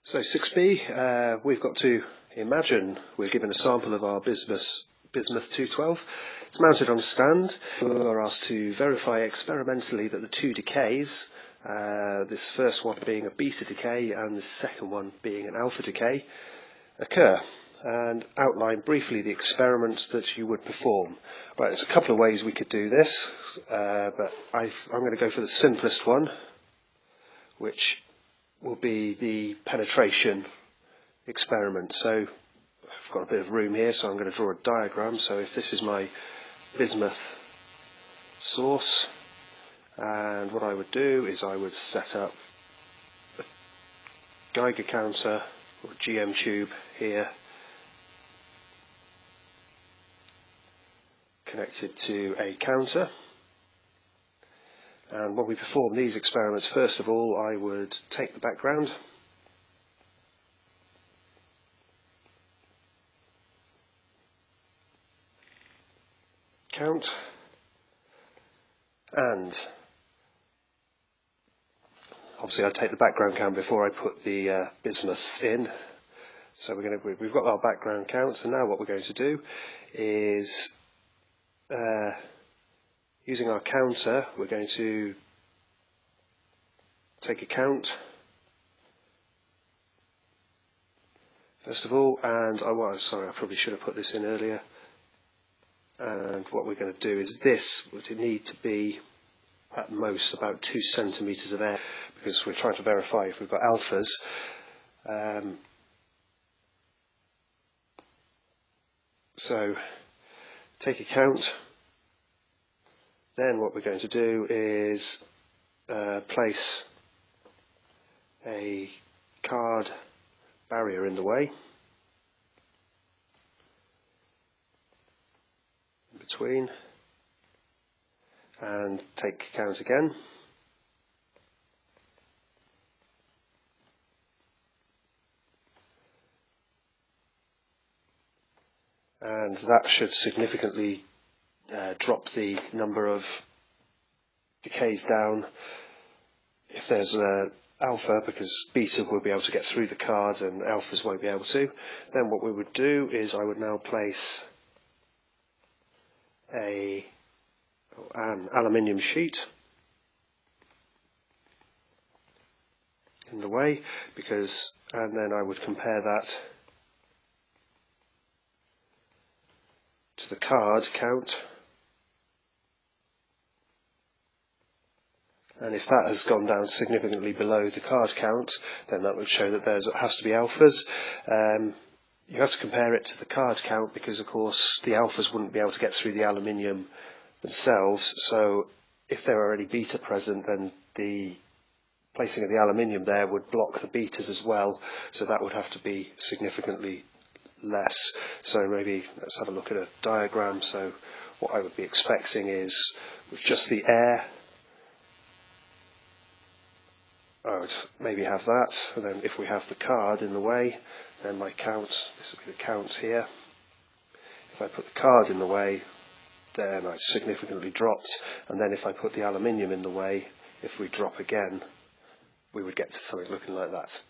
So 6b, we've got to imagine we're given a sample of our bismuth 212. It's mounted on a stand. We're asked to verify experimentally that the two decays, this first one being a beta decay and the second one being an alpha decay, occur, and outline briefly the experiments that you would perform. Right, there's a couple of ways we could do this, but I'm going to go for the simplest one, which will be the penetration experiment. So I've got a bit of room here, so I'm going to draw a diagram. So if this is my bismuth source, and what I would do is I would set up a Geiger counter or GM tube here, connected to a counter. And when we perform these experiments, first of all, I would take the background, count, and obviously I'd take the background count before I put the bismuth in. So we've got our background count, and now what we're going to do is using our counter, we're going to take a count first of all, and I probably should have put this in earlier. And what we're going to do is this would need to be at most about 2 centimeters of air, because we're trying to verify if we've got alphas. So take a count. Then what we're going to do is place a card barrier in the way, in between, and take count again. And that should significantly drop the number of decays down if there's alpha, because beta will be able to get through the card and alphas won't be able to. Then what we would do is I would now place an aluminium sheet in the way, and then I would compare that to the card count, and if that has gone down significantly below the card count, then that would show that there has to be alphas. You have to compare it to the card count because of course the alphas wouldn't be able to get through the aluminium themselves, so if there are any beta present, then the placing of the aluminium there would block the betas as well, so that would have to be significantly less. So maybe let's have a look at a diagram. So what I would be expecting is with just the air, I would maybe have that, and then if we have the card in the way, then my count, this would be the count here. If I put the card in the way, then I significantly dropped, and then if I put the aluminium in the way, if we drop again, we would get to something looking like that.